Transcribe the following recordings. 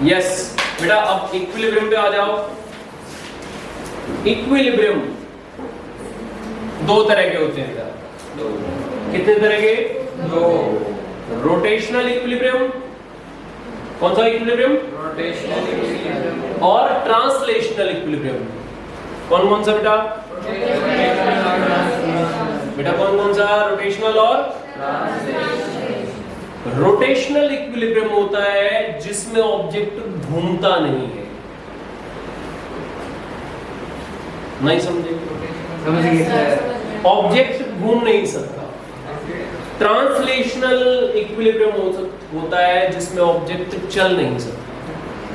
Yes बेटा, अब equilibrium पे आ जाओ। इक्विलिब्रियम दो तरह के होते हैं बेटा। कितने तरह के? दो। रोटेशनल इक्विलिब्रियम, कौन सा इक्विलिब्रियम? Rotational equilibrium. और ट्रांसलेशनल इक्विलिब्रियम, कौन कौन सा बेटा? बेटा कौन कौन सा? रोटेशनल और रोटेशनल इक्विलिब्रियम होता है जिसमें ऑब्जेक्ट घूमता नहीं है। नहीं समझे? समझ गए। ऑब्जेक्ट घूम नहीं सकता। ट्रांसलेशनल इक्विलिब्रियम होता है जिसमें ऑब्जेक्ट चल नहीं सकता।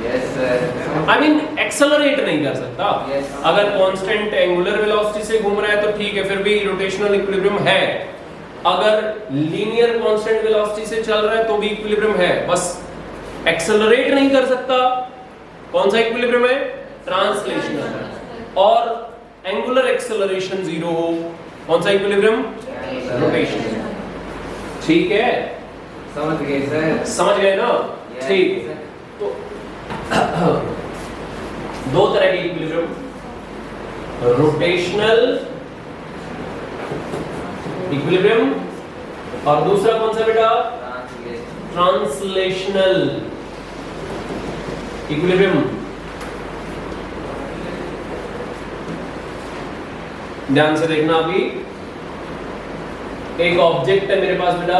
Yes sir. I mean accelerate नहीं कर सकता। Yes. अगर कांस्टेंट एंगुलर वेलोसिटी से घूम रहा है तो ठीक है, फिर भी रोटेशनल इक्विलिब्रियम है। अगर लीनियर कांस्टेंट वेलोसिटी से चल रहा है तो भी इक्विलिब्रियम है, बस एक्सेलरेट नहीं कर सकता। कौन सा इक्विलिब्रियम है? ट्रांसलेशनल। और एंगुलर एक्सेलरेशन जीरो हो, कौन सा इक्विलिब्रियम? रोटेशनल। ठीक है, समझ गए सर। समझ गए ना? Yes. ठीक। तो दो तरह के इक्विलिब्रियम, रोटेशनल इक्विलिब्रियम और दूसरा कौन सा बेटा? Translational equilibrium. ध्यान से देखना। अभी एक ऑब्जेक्ट है मेरे पास बेटा,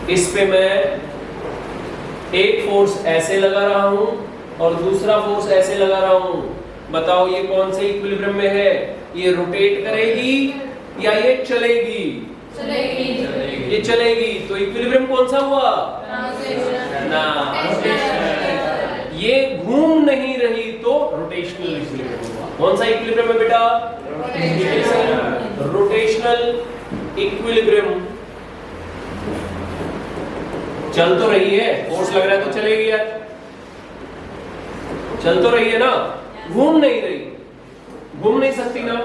इस पे मैं एक फोर्स ऐसे लगा रहा हूं और दूसरा फोर्स ऐसे लगा रहा हूं। बताओ ये कौन से इक्विलिब्रियम में है? ये रोटेट करेगी या ये चलेगी? चलेगी। ये चलेगी, तो इक्विलिब्रियम कौन सा हुआ? ना, ये घूम नहीं रही तो रोटेशनल इक्विलिब्रियम हुआ। कौन सा इक्विलिब्रियम है बेटा? Rotational equilibrium. चल तो रही है, फोर्स लग रहा है तो चलेगी यार, चल तो रही है ना, घूम नहीं रही, घूम नहीं सकती ना,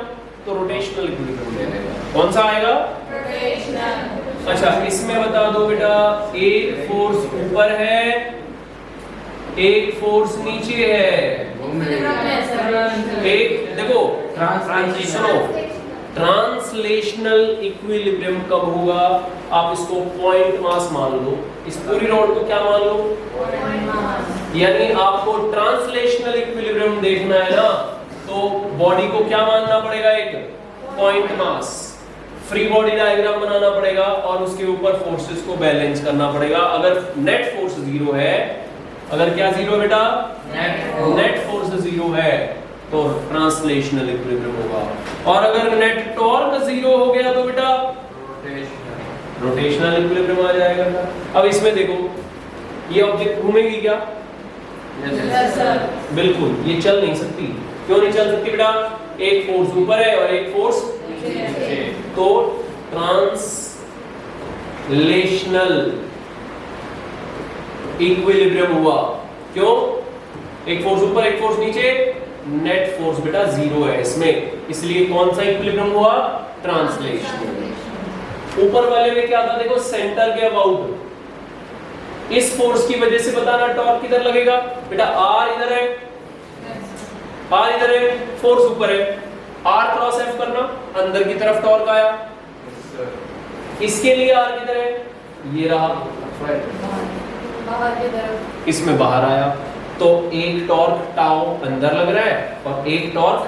तो रोटेशनल इक्विलिब्रियम ले लेगा। कौन सा आएगा? रोटेशनल। अच्छा, इसमें बता दो बेटा, एक फोर्स ऊपर है, एक फोर्स नीचे है। एक देखो, सुनो, ट्रांसलेशनल इक्विलिब्रियम कब होगा? आप इसको पॉइंट मास मान लो, इस पूरी रोड को क्या मान लो? यानी आपको ट्रांसलेशनल इक्विलिब्रियम देखना है ना, तो बॉडी को क्या मानना पड़ेगा? एक point mass. Free body diagram बनाना पड़ेगा और उसके ऊपर फोर्सेस को बैलेंस करना पड़ेगा। अगर नेट फोर्स जीरो है, अगर क्या जीरो है बेटा? नेट फोर्स जीरो है तो ट्रांसलेशनल इक्विलिब्रियम होगा। और अगर नेट टॉर्क जीरो हो गया तो बेटा रोटेशनल इक्विलिब्रियम आ जाएगा। अब इसमें देखो, ये ऑब्जेक्ट घूमेगी क्या? Yes sir. बिल्कुल, ये चल नहीं सकती। क्यों नहीं चल सकती बेटा? एक फोर्स ऊपर है और एक फोर्स नीचे। तो ट्रांसलेशनल इक्विलिब्रियम हुआ। क्यों? एक फोर्स ऊपर एक फोर्स नीचे, नेट फोर्स बेटा जीरो है इसमें, इसलिए कौन सा इक्विलिब्रियम हुआ? ट्रांसलेशनल। ऊपर वाले में क्या था? देखो, सेंटर के अबाउट इस फोर्स की वजह से बताना टॉर्क किधर लगेगा बेटा? आर इधर है, आर इधर है, फोर्स ऊपर है, आर क्रॉस एफ करना, अंदर की तरफ टॉर्क आया। इसके लिए आर किधर है? ये रहा, बाहर की तरफ। इसमें बाहर आया, तो एक टॉर्क टाउ अंदर लग रहा है और एक टॉर्क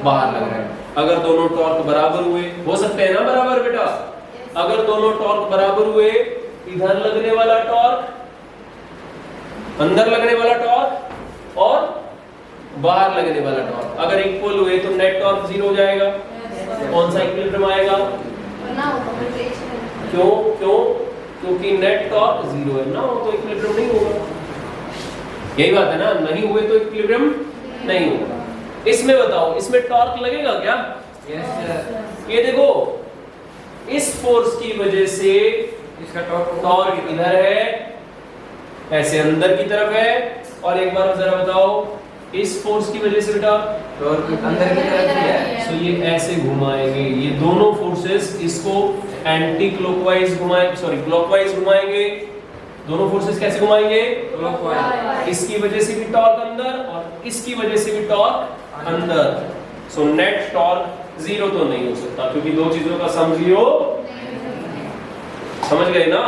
बाहर लग रहा है। अगर दोनों टॉर्क बराबर हुए, हो सकते हैं ना बराबर बेटा? अगर दोनों टॉर्क बराबर हुए, इधर लगने वाला टॉर्क, अंदर लगने वाला टॉर्क और बाहर लगने वाला टॉर्क अगर इक्वल हुए तो नेट टॉर्क जीरो हो जाएगा। कौन सा इक्विलिब्रियम आएगा? क्यों? क्यों? क्योंकि नेट टॉर्क जीरो है ना, तो इक्विलिब्रियम नहीं होगा। यही बात है ना, नहीं हुए तो इक्विलिब्रियम नहीं होगा। इसमें बताओ, इसमें टॉर्क लगेगा क्या? Yes sir. ये देखो, इस फोर्स की वजह से इसका टॉर्क इधर है, ऐसे अंदर की तरफ है, और एक बार जरा बताओ, इस फोर्स की वजह से बेटा टॉर्क अंदर की तरफ ही है, तो ये ऐसे घुमाएंगे, ये दोनों फोर्सेस इसको एंटी क्लॉकवाइज घुमाएंगे, सॉरी क्लॉकवाइज घुमाएंगे, दोनों फोर्सेस कैसे घुमाएंगे? क्लॉकवाइज। इसकी वजह से भी टॉर्क अंदर और इसकी वजह से भी टॉर्क अंदर। सो नेट टॉर्क जीरो तो नहीं हो सकता क्योंकि दो चीजों का सम जीरो। समझ गए ना?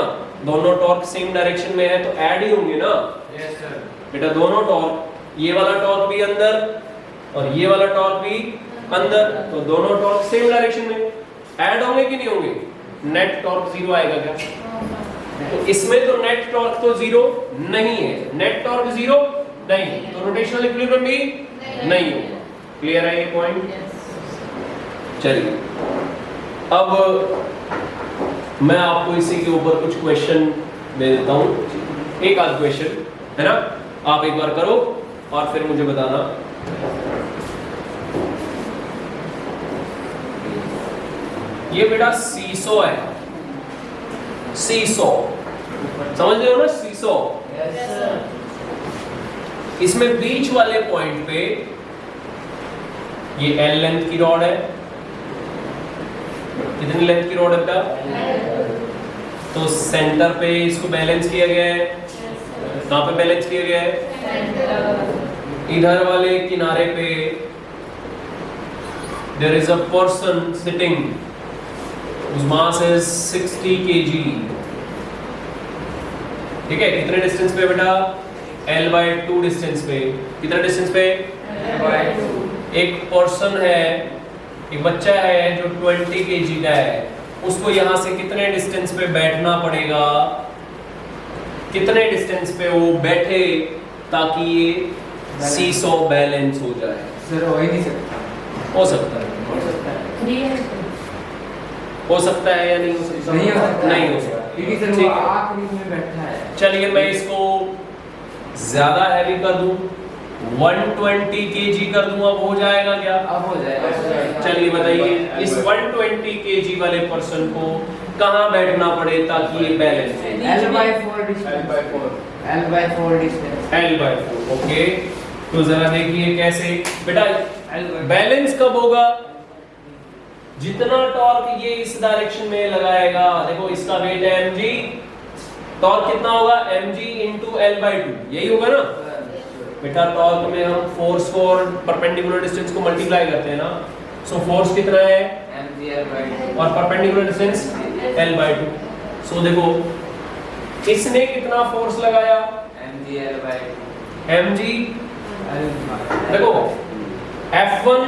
दोनों टॉर्क सेम डायरेक्शन में है तो ऐड ही होंगे ना। Yes sir. बेटा दोनों टॉर्क, ये वाला टॉर्क भी अंदर और ये वाला टॉर्क भी अंदर, तो दोनों टॉर्क सेम डायरेक्शन में ऐड होंगे कि नहीं होंगे? नेट टॉर्क जीरो आएगा क्या? तो इसमें तो नेट टॉर्क तो जीरो नहीं है, नेट टॉर्क जीरो नहीं, तो रोटेशनल इक्विलिब्रियम भी नहीं होगा। क्लियर है ये पॉइंट? चलिए अब मैं आपको इसी के ऊपर कुछ क्वेश्चन दे देता हूं, एक आध क्वेश्चन है ना, आप एक बार करो और फिर मुझे बताना। ये बेटा सीसो है, सीसो समझ रहे हो ना? सीसो, यस सर। इसमें बीच वाले पॉइंट पे ये एल लेंथ की रॉड है। कितनी लेंथ की रॉड है बेटा? तो सेंटर पे इसको बैलेंस किया गया है। कहां पे बैलेंस किया गया है? इधर वाले किनारे पे there is a person sitting whose mass is 60 kg। ठीक है, कितने डिस्टेंस पे बेटा? L/2 डिस्टेंस पे। कितना डिस्टेंस पे? L/2। एक पर्सन है, एक बच्चा है जो 20 kg का है, उसको यहां से कितने डिस्टेंस पे बैठना पड़ेगा? कितने डिस्टेंस पे वो बैठे ताकि ये सीसो बैलेंस हो जाए? सर हो ही नहीं सकता। हो सकता है, हो सकता है। हो सकता है या नहीं हो सकता? नहीं हो सकता। नहीं हो सकता क्योंकि सर ठीक वो है। आखिरी में बैठा है। चलिए मैं इसको ज्यादा हैवी कर दूं, 120 kg कर दूं, अब हो जाएगा क्या? अब हो जाएगा। चलिए बताइए, इस 120 kg वाले पर्सन को कहां बैठना पड़े ताकि ये बैलेंस हो? L/4 distance. L/4 distance. L/4। Okay, तो जरा देखिए कैसे बेटा L/4 बैलेंस कब होगा? जितना टॉर्क ये इस डायरेक्शन में लगाएगा, देखो इसका वेट है mg, टॉर्क कितना होगा? mg into L/2, यही होगा ना बेटा? टॉर्क में हम फोर्स को और परपेंडिकुलर डिस्टेंस को मल्टीप्लाई करते हैं ना, सो फोर्स कितना है? mg L/2 और परपेंडिकुलर डिस्टेंस L/2। सो देखो इसने कितना फोर्स लगाया? mg L/2 mg, L/2 देखो F1,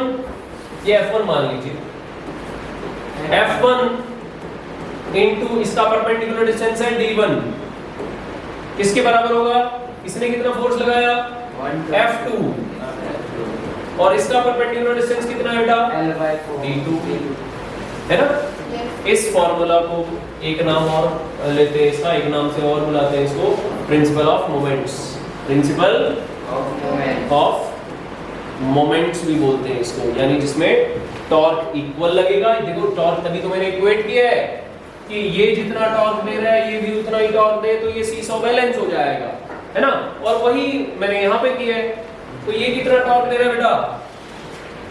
ये F1 मान लीजिए, F1 इंटू इसका परपेंडिकुलर डिस्टेंस है D1, किसके बराबर होगा? इसने कितना फोर्स लगाया? F2, और इसका परपेंडिकुलर डिस्टेंस कितना है बेटा? L/4 D2 है ना? इस फॉर्मूला को एक नाम और लेते हैं, इसका एक नाम से और बुलाते हैं इसको principle of moments. Principle of moments भी बोलते हैं इसको, यानी जिसमें टॉर्क इक्वल लगेगा। देखो टॉर्क तभी तो मैंने इक्वेट किया है कि ये जितना टॉर्क दे रहा है ये भी उतना ही टॉर्क दे, तो ये सीसॉ बैलेंस हो जाएगा, है ना? और वही मैंने यहाँ पे किया है। तो ये कितना टॉर्क दे रहा है बेटा?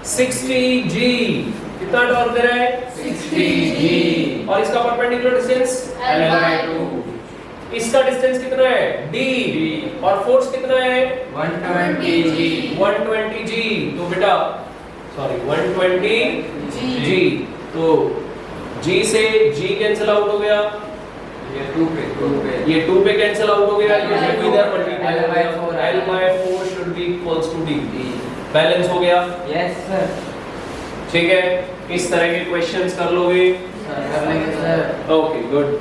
60G। कितना टॉर्क दे रहा है? 60G। और इसका परपेंडिकुलर डिस्टेंस L/2 इसका डिस्टेंस कितना है? D। और फोर्स कितना है? 120G 120G। तो बेटा सॉरी 120G, तो G से G कैंसिल आउट हो गया, ये 2 पे ये 2 पे कैंसिल आउट हो गया, ये इधर multiply L/4 L/4 should be equals to D। Balance हो गया? Yes sir. ठीक है, इस तरह के क्वेश्चंस कर लोगे? कर लेंगे सर। Okay good.